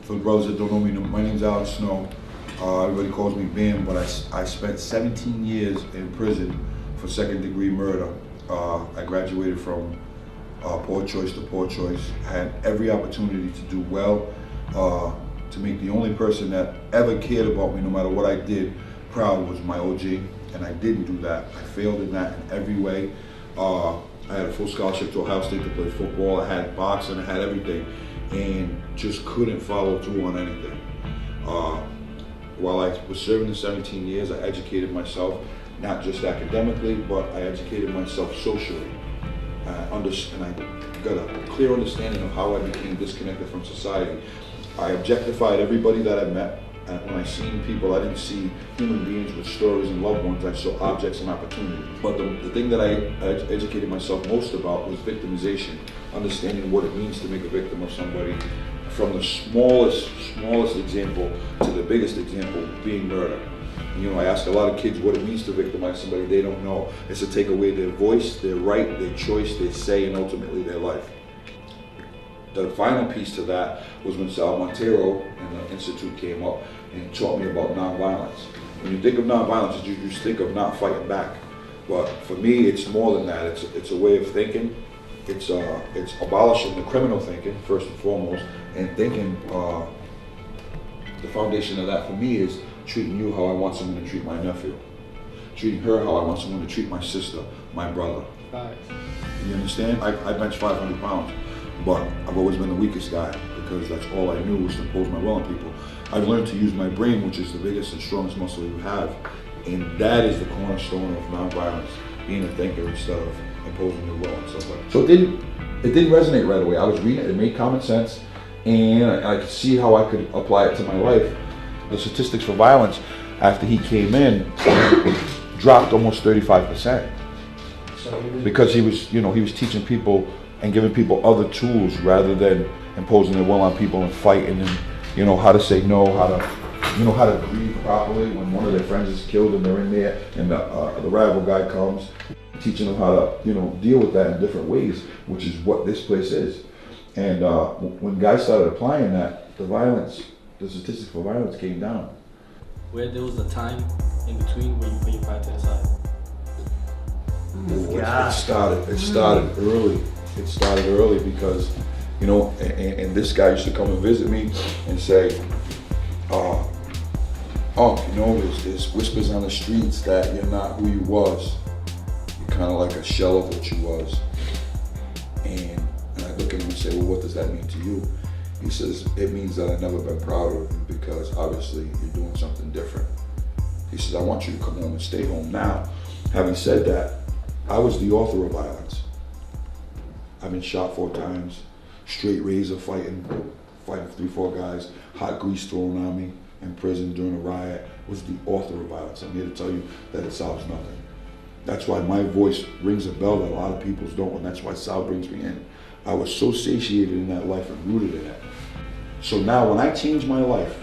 For the brothers that don't know me, my name's Alex Snow. Everybody calls me Bam, but I spent 17 years in prison for second-degree murder. I graduated from poor choice to poor choice. I had every opportunity to do well, to make the only person that ever cared about me, no matter what I did, proud was my OG, and I didn't do that. I failed in that in every way. I had a full scholarship to Ohio State to play football. I had boxing, I had everything, and just couldn't follow through on anything. While I was serving the 17 years, I educated myself, not just academically, but I educated myself socially. And I got a clear understanding of how I became disconnected from society. I objectified everybody that I met. And when I seen people, I didn't see human beings with stories and loved ones. I saw objects and opportunity. But the thing that I educated myself most about was victimization, understanding what it means to make a victim of somebody, from the smallest example to the biggest example, being murder. You know, I ask a lot of kids what it means to victimize somebody. They don't know. It's to take away their voice, their right, their choice, their say, and ultimately their life. The final piece to that was when Sal Montero and the Institute came up and taught me about nonviolence. When you think of nonviolence, you just think of not fighting back. But for me, it's more than that. It's a way of thinking. It's abolishing the criminal thinking, first and foremost, and thinking, the foundation of that for me is treating you how I want someone to treat my nephew. Treating her how I want someone to treat my sister, my brother. Right. You understand? I bench 500 pounds, but I've always been the weakest guy because that's all I knew was to impose my will on people. I've learned to use my brain, which is the biggest and strongest muscle you have, and that is the cornerstone of nonviolence, being a thinker instead of imposing your will and stuff like that. So it didn't resonate right away. I was reading it, it made common sense, and I could see how I could apply it to my life. The statistics for violence after he came in dropped almost 35%. Because he was teaching people and giving people other tools rather than imposing their will on people and fighting, and how to say no, how to grieve properly when one of their friends is killed and they're in there and the rival guy comes, teaching them how to deal with that in different ways, which is what this place is. And when guys started applying that, the statistics for violence came down. Where there was a time in between where you put your pride to the side. It started early. It started early because, and this guy used to come and visit me and say, there's whispers on the streets that you're not who you was. You're kind of like a shell of what you was. And I look at him and say, well, what does that mean to you? He says, it means that I've never been proud of you because obviously you're doing something different. He says, I want you to come home and stay home. Now, having said that, I was the author of violence. I've been shot 4 times, straight razor fighting 3-4 guys, hot grease thrown on me in prison during a riot. I was the author of violence. I'm here to tell you that it solves nothing. That's why my voice rings a bell that a lot of people's don't, and that's why Sal brings me in. I was so satiated in that life and rooted in it. So now when I changed my life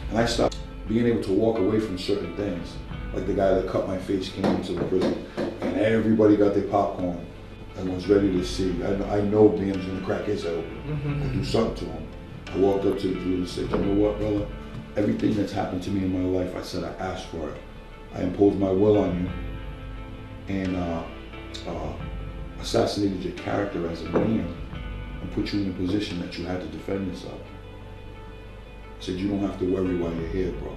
and I stopped being able to walk away from certain things, like the guy that cut my face came into the prison and everybody got their popcorn and was ready to see. I know Bam's gonna crack his head open or do something to him. I walked up to the dude and said, you know what, brother? Everything that's happened to me in my life, I said I asked for it. I imposed my will on you and assassinated your character as a man and put you in a position that you had to defend yourself. I said, you don't have to worry while you're here, bro.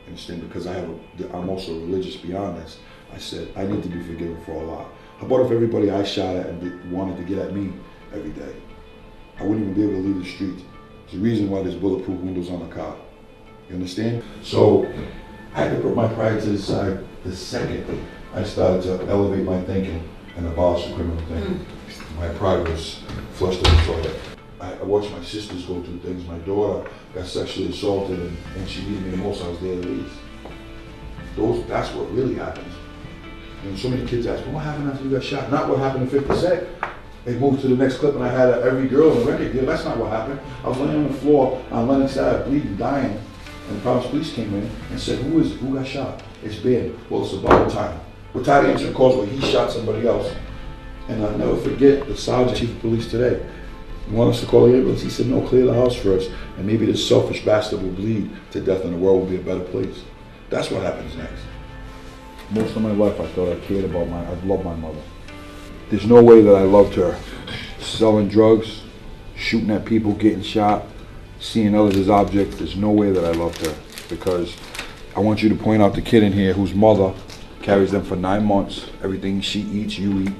Understand? Because I'm also religious beyond this. I said, I need to be forgiven for a lot. How about if everybody I shot at and wanted to get at me every day? I wouldn't even be able to leave the street. There's a reason why there's bulletproof windows on the car. You understand? So I had to put my pride to the side the second I started to elevate my thinking and abolish the criminal thinking. My pride was flushed in the toilet. I watched my sisters go through things. My daughter got sexually assaulted and she needed me the most. I was there to leave. That's what really happens. And so many kids ask, well, what happened after you got shot? Not what happened to 50 Cent. They moved to the next clip and I had every girl in the record deal. That's not what happened. I was laying on the floor on Lennox Ave, bleeding, dying. And the Providence police came in and said, who got shot? It's Ben. Well, it's about time. We're tired of answering calls where he shot somebody else. And I'll never forget the sergeant chief of police today. You want us to call the ambulance? He said, no, clear the house first, and maybe this selfish bastard will bleed to death and the world will be a better place. That's what happens next. Most of my life I thought I cared about I loved my mother. There's no way that I loved her. Selling drugs, shooting at people, getting shot, seeing others as objects, there's no way that I loved her. Because I want you to point out the kid in here whose mother carries them for 9 months. Everything she eats, you eat.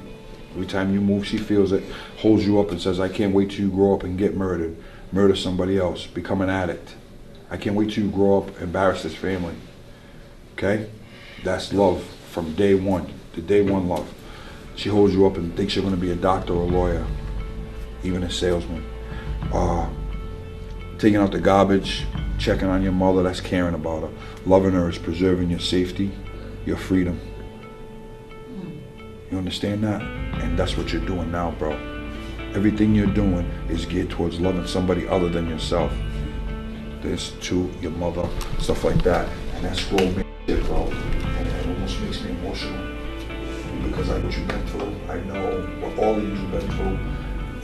Every time you move, she feels it, holds you up and says, I can't wait till you grow up and get murdered, murder somebody else, become an addict. I can't wait till you grow up, embarrass this family. Okay? That's love from day one, the day one love. She holds you up and thinks you're going to be a doctor or a lawyer, even a salesman. Taking out the garbage, checking on your mother, that's caring about her. Loving her is preserving your safety, your freedom. You understand that? And that's what you're doing now, bro. Everything you're doing is geared towards loving somebody other than yourself. This, too, your mother, stuff like that. And that's grown shit, bro. And it almost makes me emotional. Because I know what you've been through. I know what all of you've been through.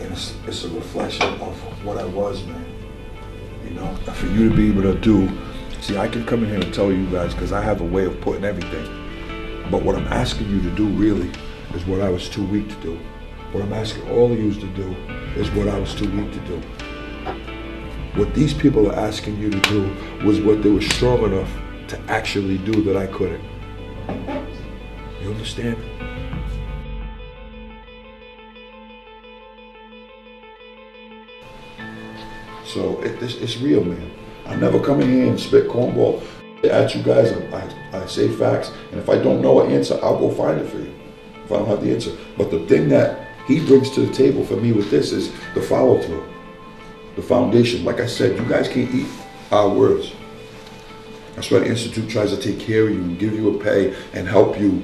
And it's a reflection of what I was, man. You know, and for you to be able to do, see, I can come in here and tell you guys because I have a way of putting everything. But what I'm asking you to do really is what I was too weak to do. What I'm asking all of you to do is what I was too weak to do. What these people are asking you to do was what they were strong enough to actually do that I couldn't. You understand? So it's real, man. I never come in here and spit cornball at you guys. I say facts, and if I don't know an answer, I'll go find it for you. If I don't have the answer. But the thing that he brings to the table for me with this is the follow through, the foundation. Like I said, you guys can't eat our words. That's why the Institute tries to take care of you and give you a pay and help you.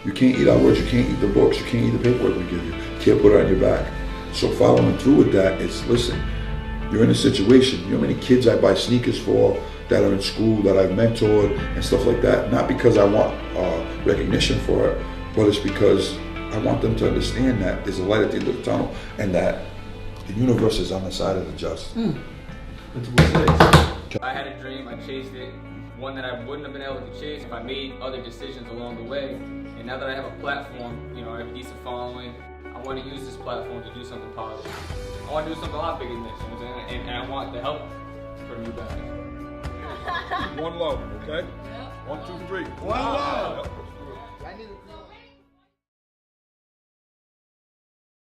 You can't eat our words. You can't eat the books. You can't eat the paperwork we give you. You can't put it on your back. So following through with that is, listen, you're in a situation. You know how many kids I buy sneakers for that are in school, that I've mentored and stuff like that? Not because I want recognition for it, but it's because I want them to understand that there's a light at the end of the tunnel and that the universe is on the side of the just. That's what it is. I had a dream, I chased it, one that I wouldn't have been able to chase if I made other decisions along the way. And now that I have a platform, you know, I have a decent following, I want to use this platform to do something positive. I want to do something a lot bigger than this, you know what I'm saying? And I want the help from you guys. One love, okay? Yep. 1, 2, 3. One love.